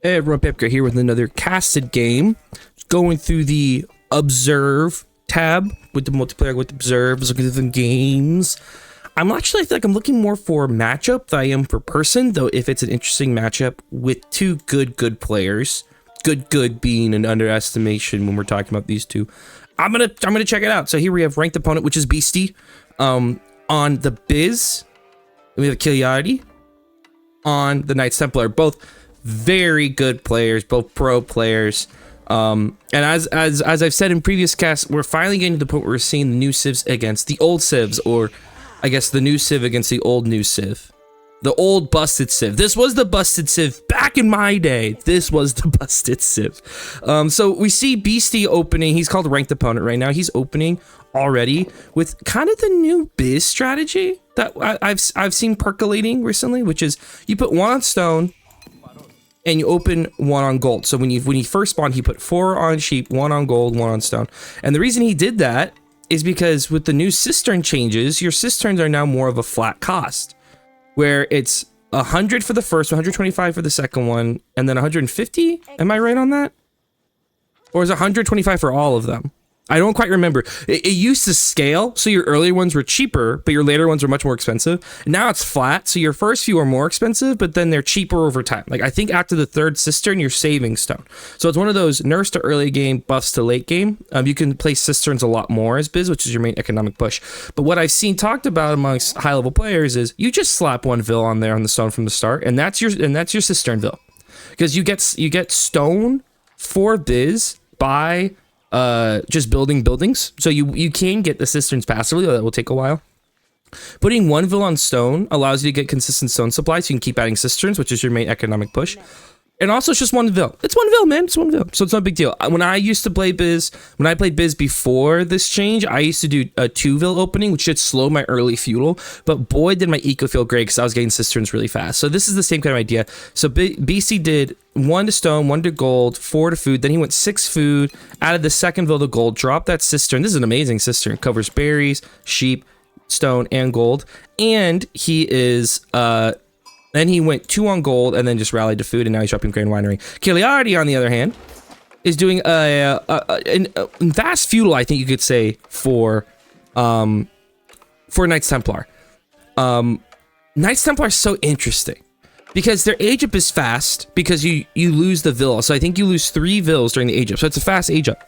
Hey everyone, Pipka here with another casted game. Going through the Observe tab with the multiplayer with Observe, looking through the games. I'm actually, I feel like I'm looking more for matchup than I am for person, though if it's an interesting matchup with two good players, good being an underestimation when we're talking about these two, I'm gonna check it out. So here we have ranked opponent, which is Beastie, on the Biz. We have Kiliardi on the Knights Templar, both very good players, both pro players. And as I've said in previous casts, we're finally getting to the point where we're seeing the new civs against the old civs, or I guess the new civ against the old new civ. The old busted civ. This was the busted civ back in my day. This was the busted civ. So we see Beastie opening. He's called ranked opponent right now. He's opening already with kind of the new Biz strategy that I've seen percolating recently, which is you put one on stone and you open one on gold. So when he first spawned, he put 4 on sheep, 1 on gold, 1 on stone. And the reason he did that is because with the new cistern changes, your cisterns are now more of a flat cost, where it's 100 for the first, 125 for the second one, and then 150. Am I right on that? Or is it 125 for all of them? I don't quite remember. It used to scale, so your earlier ones were cheaper, but your later ones were much more expensive. Now it's flat, so your first few are more expensive, but then they're cheaper over time. Like, I think after the third cistern, you're saving stone. So it's one of those nerfs to early game, buffs to late game. You can play cisterns a lot more as Biz, which is your main economic push. But what I've seen talked about amongst high-level players is you just slap one vill on there on the stone from the start, and that's your cistern vill. Because you get stone for Biz by just building buildings. So you can get the cisterns passively, that will take a while. Putting one vill on stone allows you to get consistent stone supply, so you can keep adding cisterns, which is your main economic push. And also it's just one vill. It's one vill, man. It's one vill. So it's not a big deal. When I used to play Biz, when I played Biz before this change, I used to do a 2 vill opening, which should slow my early feudal. But boy, did my eco feel great because I was getting cisterns really fast. So this is the same kind of idea. So BC did 1 to stone, 1 to gold, 4 to food. Then he went 6 food, added the second vill to gold, dropped that cistern. This is an amazing cistern. It covers berries, sheep, stone, and gold. And he is then he went 2 on gold and then just rallied to food, and now he's dropping Grand Winery. Kiliardi, on the other hand, is doing a vast feudal, I think you could say, for Knights Templar. Knights Templar is so interesting because their age up is fast because you lose the vill. So I think you lose 3 vills during the age up. So it's a fast age up.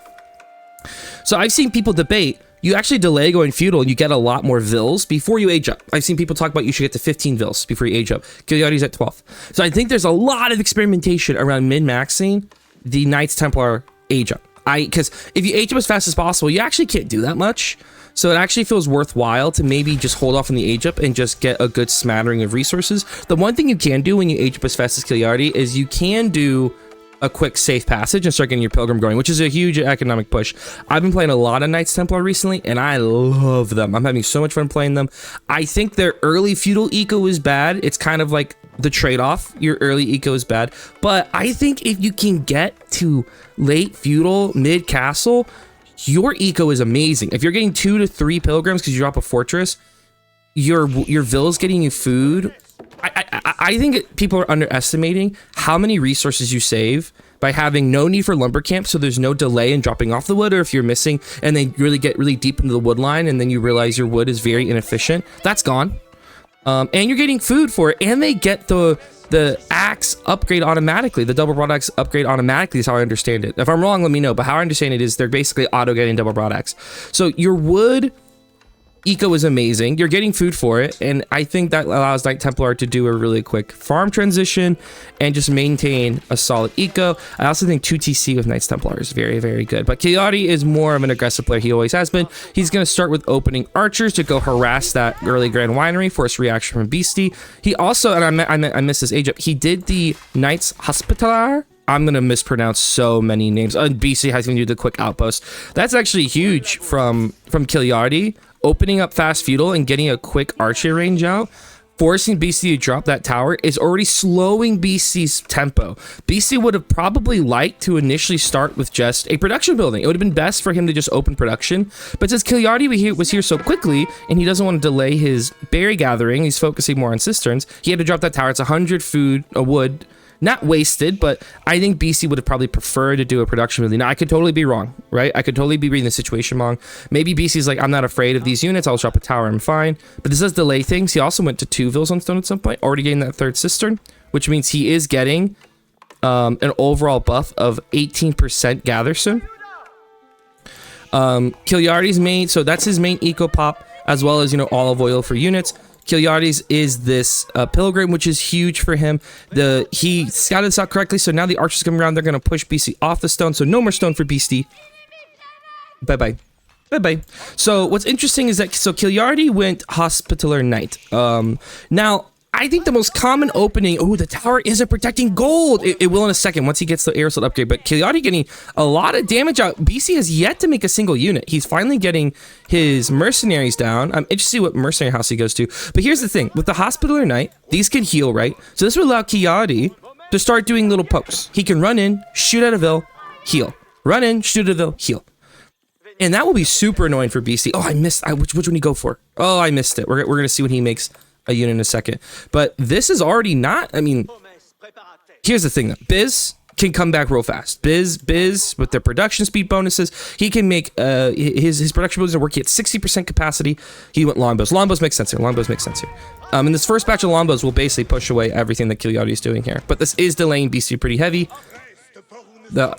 So I've seen people debate, you actually delay going feudal and you get a lot more vills before you age up. I've seen people talk about you should get to 15 vills before you age up. Kiliardi's at 12. So I think there's a lot of experimentation around min-maxing the Knights Templar age up. Because if you age up as fast as possible, you actually can't do that much. So it actually feels worthwhile to maybe just hold off on the age up and just get a good smattering of resources. The one thing you can do when you age up as fast as Kiliardi is you can do a quick safe passage and start getting your pilgrim going, which is a huge economic push. I've been playing a lot of Knights Templar recently, and I love them. I'm having so much fun playing them. I think their early feudal eco is bad. It's kind of like the trade-off. Your early eco is bad, but I think if you can get to late feudal, mid castle, your eco is amazing. If you're getting 2 to 3 pilgrims because you drop a fortress, your villas getting you food. I think people are underestimating how many resources you save by having no need for lumber camp, so there's no delay in dropping off the wood, or if you're missing and they really get really deep into the wood line and then you realize your wood is very inefficient, that's gone. And you're getting food for it, and they get the axe upgrade automatically. The double broad axe upgrade automatically is how I understand it. If I'm wrong, let me know, but how I understand it is they're basically auto getting double broad axe. So your wood eco is amazing. You're getting food for it, and I think that allows Knight Templar to do a really quick farm transition and just maintain a solid eco. I also think 2TC with Knights Templar is very, very good. But Kiliardi is more of an aggressive player. He always has been. He's going to start with opening archers to go harass that early Grand Winery, force reaction from Beastie. He also, and I missed this age up, he did the Knights Hospitaller. I'm going to mispronounce so many names. BC has going to do the quick outpost. That's actually huge from Kiliardi. Opening up fast feudal and getting a quick archer range out, forcing BC to drop that tower is already slowing BC's tempo. BC would have probably liked to initially start with just a production building. It would have been best for him to just open production. But since Kiliardi was here so quickly and he doesn't want to delay his berry gathering, he's focusing more on cisterns, he had to drop that tower. It's 100 food, wood, not wasted, but I think BC would have probably preferred to do a production melee. Now, I could totally be wrong, right? I could totally be reading the situation wrong. Maybe BC's like, I'm not afraid of these units. I'll drop a tower. I'm fine. But this does delay things. He also went to 2 Vills on Stone at some point, already getting that 3rd Cistern, which means he is getting an overall buff of 18% gather soon. Kiliardi's main, so that's his main eco pop, as well as, you know, olive oil for units. Kiliardi's is this Pilgrim, which is huge for him. He scouted this out correctly, so now the archers coming around, they're going to push BC off the stone, so no more stone for BC. Bye-bye. Bye-bye. So what's interesting is that, Kiliardi went Hospitaller Knight. Now, I think the most common opening, oh, the tower isn't protecting gold. It will in a second once he gets the aerosol upgrade, but Kiliardi getting a lot of damage out. BC has yet to make a single unit. He's finally getting his mercenaries down. I'm interested to see what mercenary house he goes to. But here's the thing, with the Hospitaller Knight, these can heal, right? So this will allow Kiliardi to start doing little pokes. He can run in, shoot at a Vil, heal. Run in, shoot at a Vil, heal. And that will be super annoying for BC. Oh, I missed, which one did he go for? Oh, I missed it. We're going to see when he makes a unit in a second. But this is already not, I mean, here's the thing though. Biz can come back real fast. Biz with their production speed bonuses, he can make his production bonuses work. He at 60% capacity. He went longbows. Longbows make sense here. Longbows make sense here. And this first batch of longbows will basically push away everything that Kiliardi is doing here. But this is delaying BC pretty heavy. So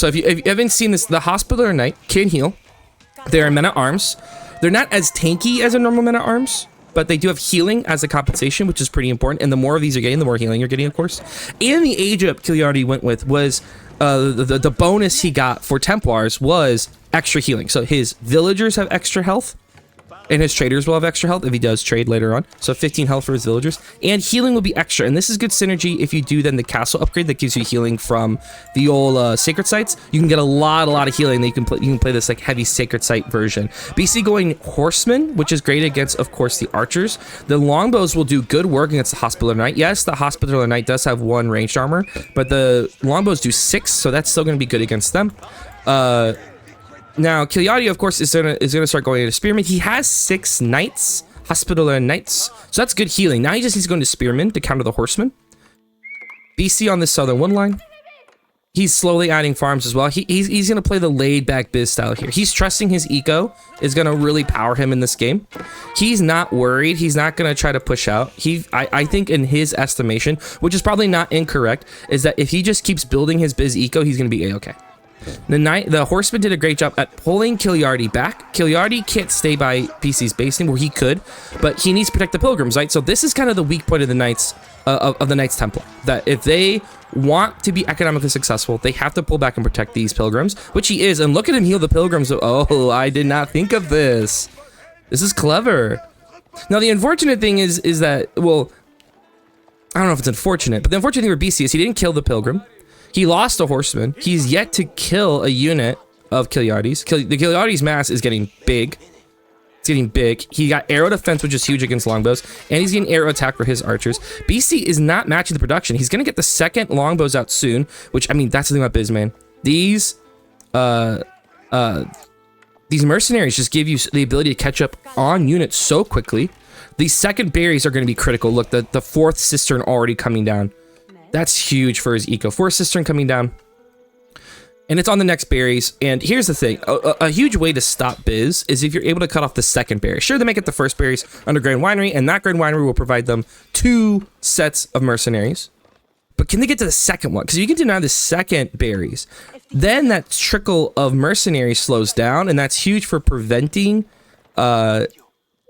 if you haven't seen this, the Hospitaller Knight can heal. They're men-at-arms. They're not as tanky as a normal men-at-arms, but they do have healing as a compensation, which is pretty important. And the more of these you're getting, the more healing you're getting, of course. And the age up Kiliardi went with was the bonus he got for Templars was extra healing. So his villagers have extra health, and his traders will have extra health if he does trade later on. So 15 health for his villagers, and healing will be extra. And this is good synergy if you do then the castle upgrade that gives you healing from the old sacred sites. You can get a lot of healing. That you can play this like heavy sacred site version. BC going horsemen, which is great against, of course, the archers. The longbows will do good work against the Hospitaller Knight. Yes, the Hospitaller Knight does have 1 ranged armor, but the longbows do 6, so that's still going to be good against them. Now, Kiliardi, of course, is gonna start going into Spearman. He has 6 Knights, Hospitaller Knights, so that's good healing. Now he just needs to go into Spearman to counter the Horsemen. BC on this southern 1 line. He's slowly adding farms as well. He's gonna play the laid-back Biz style here. He's trusting his eco is gonna really power him in this game. He's not worried. He's not gonna try to push out. I think in his estimation, which is probably not incorrect, is that if he just keeps building his Biz eco, he's gonna be A-okay. The Horseman did a great job at pulling Kiliardi back. Kiliardi can't stay by BC's basing where he could, but he needs to protect the Pilgrims, right? So this is kind of the weak point of the Knights, of the Knights Templar. That if they want to be economically successful, they have to pull back and protect these Pilgrims, which he is. And look at him heal the Pilgrims. Oh, I did not think of this. This is clever. Now, the unfortunate thing is that, well, I don't know if it's unfortunate, but the unfortunate thing for BC is he didn't kill the Pilgrim. He lost a Horseman. He's yet to kill a unit of Kiliardi's. The Kiliardi's mass is getting big. It's getting big. He got arrow defense, which is huge against longbows, and he's getting arrow attack for his archers. BC is not matching the production. He's going to get the 2nd longbows out soon, which, I mean, that's the thing about Biz, man. These mercenaries just give you the ability to catch up on units so quickly. These 2nd berries are going to be critical. Look, the 4th Cistern already coming down. That's huge for his eco. 4th Cistern coming down. And it's on the next berries. And here's the thing. A huge way to stop Biz is if you're able to cut off the 2nd berry. Sure, they may get the 1st berries under Grand Winery, and that Grand Winery will provide them 2 sets of mercenaries. But can they get to the 2nd one? Because if you can deny the 2nd berries, then that trickle of mercenaries slows down, and that's huge for preventing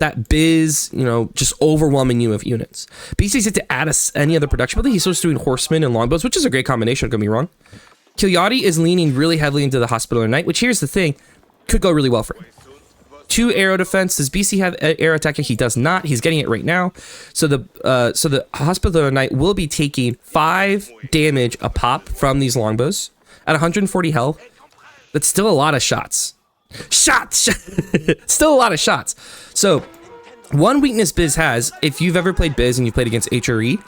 that Biz, you know, just overwhelming you with units. BC's yet to add any other production, but he's supposed to doing horsemen and longbows, which is a great combination, don't get me wrong. Kiliardi is leaning really heavily into the Hospitaller Knight, which, here's the thing, could go really well for him. 2 arrow defense. Does BC have arrow attack? He does not. He's getting it right now. So the Hospitaller Knight will be taking 5 damage a pop from these longbows at 140 health. That's still a lot of shots. Still a lot of shots. So one weakness Biz has, if you've ever played Biz and you played against HRE,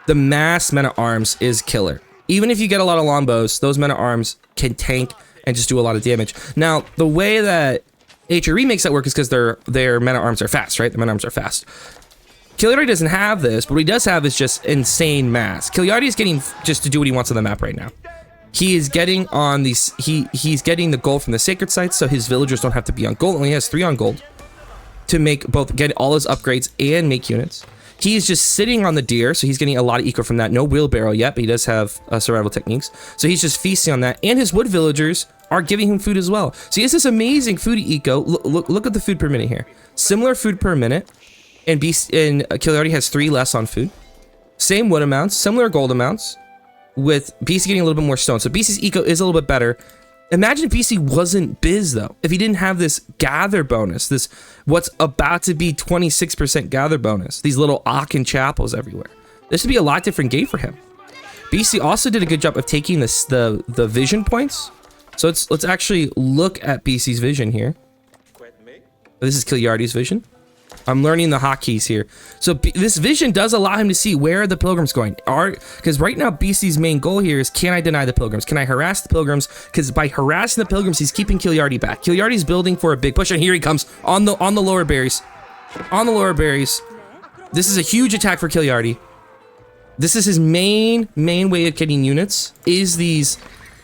the mass men-at-arms is killer. Even if you get a lot of longbows, those men-at-arms can tank and just do a lot of damage. Now, the way that HRE makes that work is because their men-at-arms are fast, right? The men-at-arms are fast. Kiliardi doesn't have this, but what he does have is just insane mass. Kiliardi is getting just to do what he wants on the map right now. He is getting on these, he's getting the gold from the sacred sites, so his villagers don't have to be on gold. Only has 3 on gold to make both, get all his upgrades and make units. He's just sitting on the deer, so he's getting a lot of eco from that. No wheelbarrow yet, but he does have survival techniques. So he's just feasting on that, and his wood villagers are giving him food as well. So he has this amazing food eco. Look at the food per minute here. Similar food per minute, and Kiliardi has 3 less on food. Same wood amounts, similar gold amounts, with BC getting a little bit more stone. So BC's eco is a little bit better. Imagine if BC wasn't Biz though. If he didn't have this gather bonus, this what's about to be 26% gather bonus, these little Aachen chapels everywhere. This would be a lot different game for him. BC also did a good job of taking this the vision points. So let's actually look at BC's vision here. This is Kiliardi's vision. I'm learning the hotkeys here. So this vision does allow him to see where are the pilgrims going. Because right now BC's main goal here is, can I deny the pilgrims? Can I harass the pilgrims? Because by harassing the pilgrims, he's keeping Kiliardi back. Kiliardi's building for a big push, and here he comes on the lower berries. On the lower berries. This is a huge attack for Kiliardi. This is his main way of getting units, is these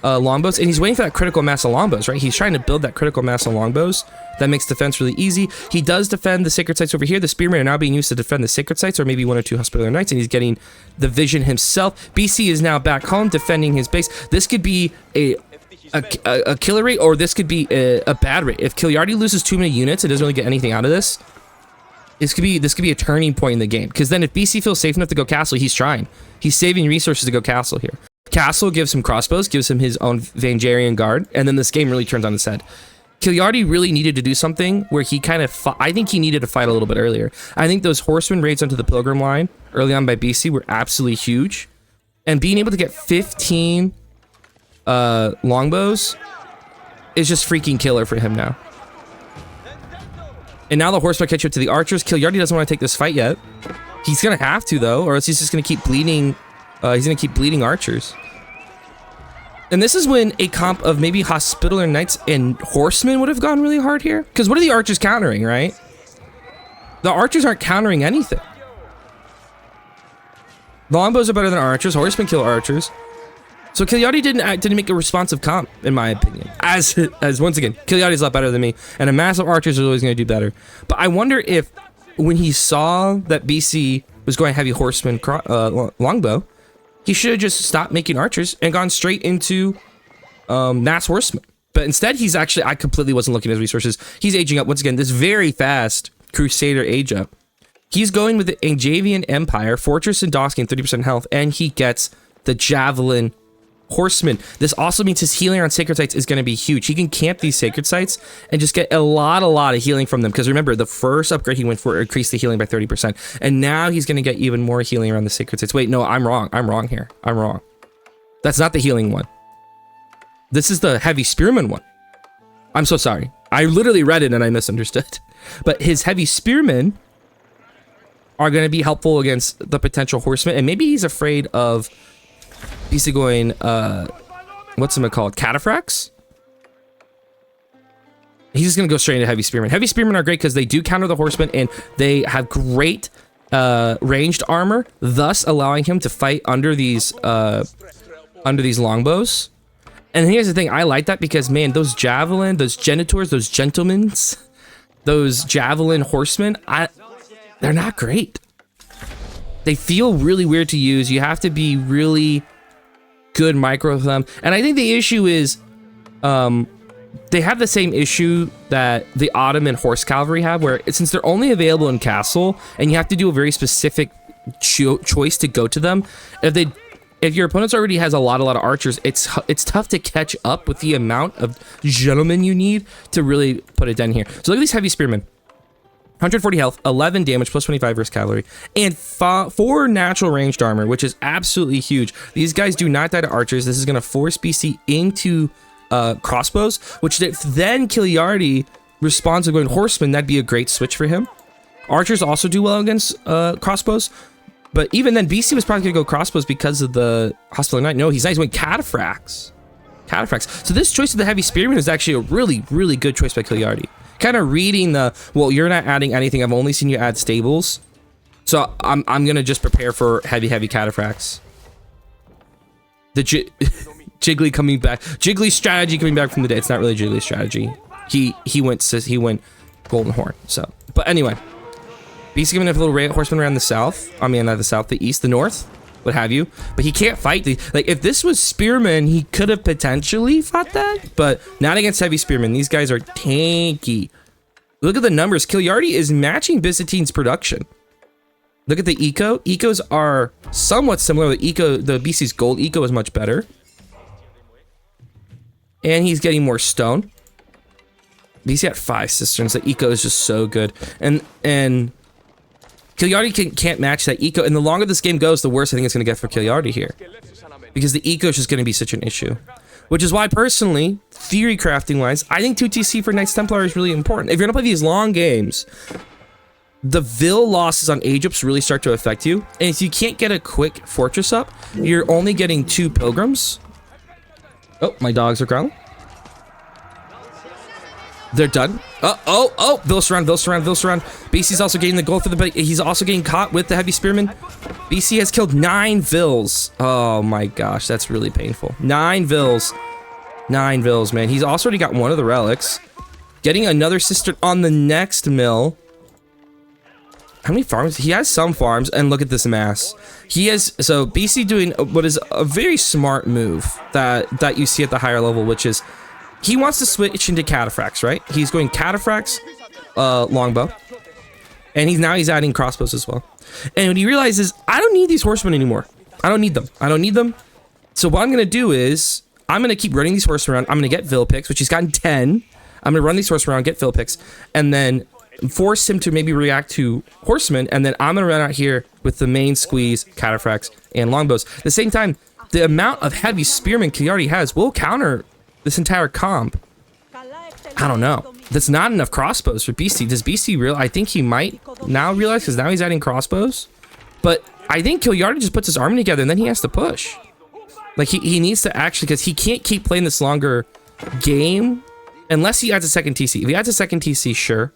longbows, and he's waiting for that critical mass of longbows, right? He's trying to build that critical mass of longbows. That makes defense really easy. He does defend the sacred sites over here. The spearmen are now being used to defend the sacred sites, or maybe 1 or 2 hospitaller knights, and he's getting the vision himself. BC is now back home defending his base. This could be a killer rate, or this could be a bad rate. If Kiliardi loses too many units and doesn't really get anything out of this, this could be a turning point in the game. Because then if BC feels safe enough to go castle, he's trying. He's saving resources to go castle here. Castle gives him crossbows, gives him his own Vangerian guard, and then this game really turns on its head. Kiliardi really needed to do something where he kind of I think he needed to fight a little bit earlier. I think those horseman raids onto the pilgrim line early on by BC were absolutely huge. And being able to get 15 longbows is just freaking killer for him now. And now the horsemen catch up to the archers. Kiliardi doesn't want to take this fight yet. He's going to have to, though, or else he's just going to keep bleeding. He's going to keep bleeding archers. And this is when a comp of maybe hospitaller knights and horsemen would have gone really hard here. Because what are the archers countering, right? The archers aren't countering anything. Longbows are better than archers. Horsemen kill archers. So Kiliardi didn't make a responsive comp, in my opinion. As once again, Kiliardi's a lot better than me, and a massive archers is always going to do better. But I wonder if when he saw that BC was going heavy horseman longbow, he should have just stopped making archers and gone straight into mass horsemen. But instead, he's actually, I completely wasn't looking at his resources. He's aging up once again. This very fast Crusader age up. He's going with the Angavian Empire, Fortress and Docks gain 30% health, and he gets the Javelin Horseman. This also means his healing on sacred sites is going to be huge. He can camp these sacred sites and just get a lot of healing from them. Because remember, the first upgrade he went for increased the healing by 30%. And now he's going to get even more healing around the sacred sites. Wait, no, I'm wrong. I'm wrong here. I'm wrong. That's not the healing one. This is the heavy spearman one. I'm so sorry. I literally read it and I misunderstood. But his heavy spearmen are going to be helpful against the potential horsemen. And maybe he's afraid of BC going, what's it called? Cataphracts? He's just going to go straight into heavy spearmen. Heavy spearmen are great because they do counter the horsemen and they have great ranged armor, thus allowing him to fight under these longbows. And here's the thing, I like that because, man, those javelin, those genitors, those gentlemans, those javelin horsemen, they're not great. They feel really weird to use. You have to be really good micro with them. And I think the issue is they have the same issue that the Ottoman horse cavalry have, where since they're only available in castle and you have to do a very specific choice to go to them, if your opponent already has a lot of archers, it's tough to catch up with the amount of gentlemen you need to really put it down here. So look at these heavy spearmen. 140 health, 11 damage, plus 25 versus cavalry, and 4 natural ranged armor, which is absolutely huge. These guys do not die to archers. This is going to force BC into crossbows, which if then Kiliardi responds to going horsemen, that'd be a great switch for him. Archers also do well against crossbows, but even then, BC was probably going to go crossbows because of the hospitaller knight. No, he's going cataphracts. So this choice of the heavy spearman is actually a really, really good choice by Kiliardi. Kind of reading well, you're not adding anything. I've only seen you add stables. So I'm gonna just prepare for heavy cataphracts. The Jiggly coming back. Jiggly's strategy coming back from the dead. It's not really Jiggly's strategy. He went Golden Horn. So, but anyway, BC giving a little horseman around the south. I mean, not the south, the east, the north, what have you. But he can't fight the like. If this was Spearmen, he could have potentially fought that, but not against heavy Spearmen. These guys are tanky. Look at the numbers. Kiliardi is matching Byzantine's production. Look at the eco. Ecos are somewhat similar. The BC's gold eco is much better. And he's getting more stone. BC at 5 cisterns. The eco is just so good. And Kiliardi can't match that eco. And the longer this game goes, the worse I think it's going to get for Kiliardi here. Because the eco is just going to be such an issue. Which is why, personally, theory crafting wise, I think 2TC for Knights Templar is really important. If you're going to play these long games, the Vil losses on Egypts really start to affect you. And if you can't get a quick fortress up, you're only getting 2 pilgrims. Oh, my dogs are growling. They're done. Oh, Vil surround. BC's also getting the gold for the bit. He's also getting caught with the heavy spearman. BC has killed 9 Vils. Oh my gosh, that's really painful. 9 Vils. 9 Vils, man. He's also already got one of the relics. Getting another sister on the next mill. How many farms? He has some farms, and look at this mass. He has, so BC doing what is a very smart move that you see at the higher level, which is he wants to switch into cataphracts, right? He's going cataphracts, longbow, and he's adding crossbows as well. And what he realizes, I don't need these horsemen anymore. I don't need them. So what I'm gonna do is I'm gonna keep running these horsemen around. I'm gonna get Vil picks, which he's gotten 10. I'm gonna run these horsemen around, get Vil picks, and then force him to maybe react to horsemen, and then I'm gonna run out here with the main squeeze, cataphracts, and longbows. At the same time, the amount of heavy spearmen Kiliardi has will counter this entire comp. I don't know. That's not enough crossbows for BC. Does BC real? I think he might now realize, because now he's adding crossbows. But I think Kiliardi just puts his army together and then he has to push. Like he needs to actually, because he can't keep playing this longer game unless he adds a second TC. If he adds a second TC, sure.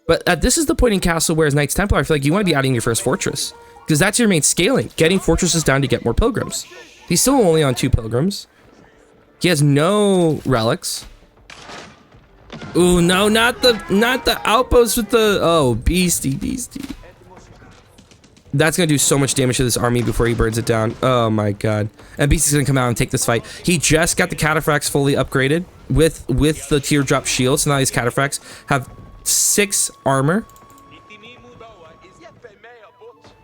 But this is the point in Castle where as Knights Templar, I feel like you want to be adding your first fortress. Because that's your main scaling. Getting fortresses down to get more pilgrims. He's still only on 2 pilgrims. He has no relics. Ooh, no, not the outpost with the... Oh, beastie. That's going to do so much damage to this army before he burns it down. Oh my god. And Beastie's going to come out and take this fight. He just got the cataphracts fully upgraded with the teardrop shield. So now these cataphracts have 6 armor.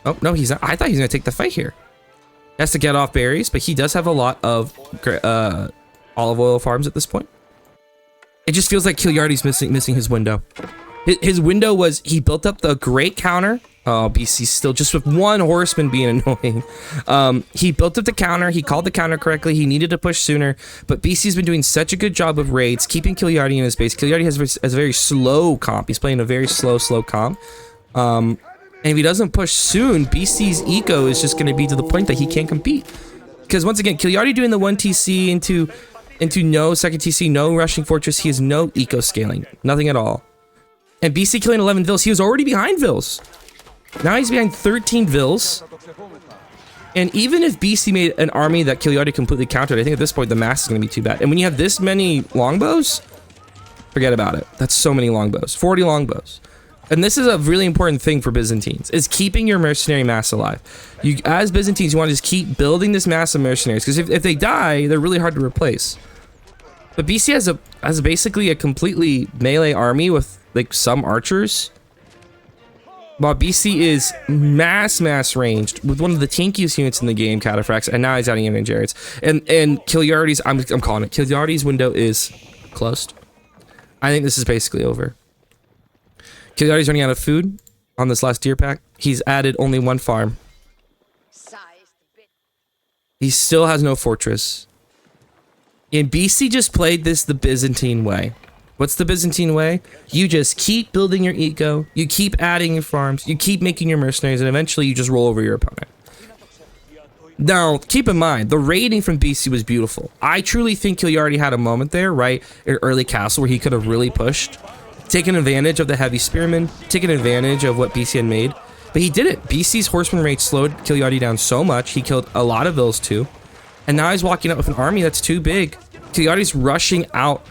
Oh, no, he's not. I thought he was going to take the fight here. He has to get off berries, but he does have a lot of olive oil farms at this point. It just feels like Kiliardi's missing his window. His window was he built up the great counter. Oh, BC still just with 1 horseman being annoying. He built up the counter. He called the counter correctly. He needed to push sooner, but BC's been doing such a good job of raids, keeping Kiliardi in his base. Kiliardi has a very slow comp. He's playing a very slow comp. And if he doesn't push soon, BC's eco is just going to be to the point that he can't compete. Because once again, Kiliardi doing the 1 TC into no second TC, no rushing fortress. He has no eco scaling, nothing at all. And BC killing 11 Vils. He was already behind Vils. Now he's behind 13 Vils. And even if BC made an army that Kiliardi completely countered, I think at this point the mass is going to be too bad. And when you have this many longbows, forget about it. That's so many longbows. 40 longbows. And this is a really important thing for Byzantines, is keeping your mercenary mass alive. You, as Byzantines, you want to just keep building this mass of mercenaries, because if they die, they're really hard to replace. But BC has basically a completely melee army with like some archers. While BC is mass ranged with one of the tankiest units in the game, cataphracts, and now he's adding in Jarrett's. And Kiliardi's, I'm calling it, Kiliardi's window is closed. I think this is basically over. Kiliardi's running out of food on this last deer pack. He's added only 1 farm. He still has no fortress. And BC just played this the Byzantine way. What's the Byzantine way? You just keep building your eco, you keep adding your farms, you keep making your mercenaries, and eventually you just roll over your opponent. Now, keep in mind, the raiding from BC was beautiful. I truly think Kiliardi had a moment there, right, in early castle where he could have really pushed, taken advantage of the heavy spearmen, taken advantage of what BC had made. But he did it. BC's Horseman Rage slowed Kiliardi down so much. He killed a lot of those too. And now he's walking up with an army that's too big. Kiliardi's rushing out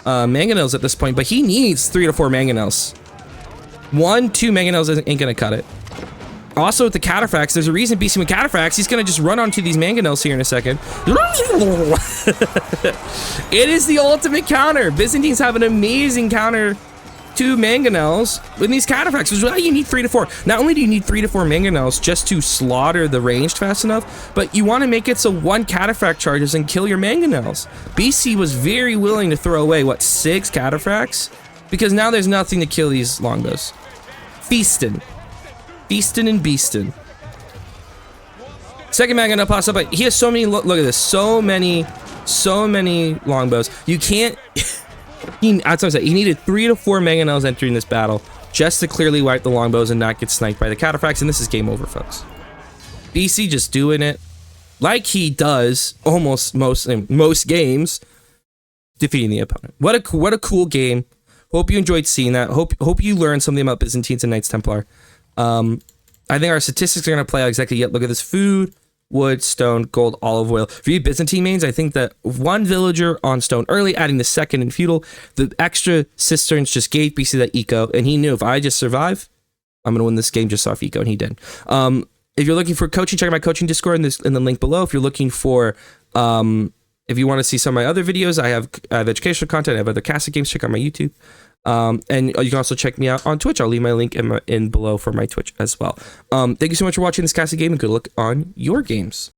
mangonels at this point, but he needs 3 to 4 mangonels. 1, 2 mangonels ain't gonna cut it. Also with the cataphracts, there's a reason BC with cataphracts, he's gonna just run onto these mangonels here in a second. It is the ultimate counter. Byzantines have an amazing counter to mangonels with these cataphracts, which is why you need 3 to 4. Not only do you need 3 to 4 mangonels just to slaughter the ranged fast enough, but you want to make it so 1 cataphract charges and kill your mangonels. BC was very willing to throw away, what, 6 cataphracts? Because now there's nothing to kill these longbows. Feastin'. Feastin' and beastin'. Second mangonel pops up, but he has so many, look at this, so many longbows. You can't... That's what I said. He needed 3 to 4 mangonels entering this battle just to clearly wipe the longbows and not get sniped by the cataphracts, and this is game over, folks. BC just doing it like he does almost most games, defeating the opponent. What a cool game. Hope you enjoyed seeing that. Hope you learned something about Byzantines and Knights Templar. I think our statistics are going to play out exactly yet. Look at this: food, wood, stone, gold, olive oil. For you Byzantine mains, I think that 1 villager on stone early, adding the second in feudal, the extra cisterns just gave BC that eco, and he knew if I just survive, I'm gonna win this game just off eco, and he did. If you're looking for coaching, check out my coaching Discord in the link below. If you're looking for, if you want to see some of my other videos, I have educational content, I have other casted games, check out my YouTube. And you can also check me out on Twitch. I'll leave my link in below for my Twitch as well. Thank you so much for watching this casted game, and good luck on your games.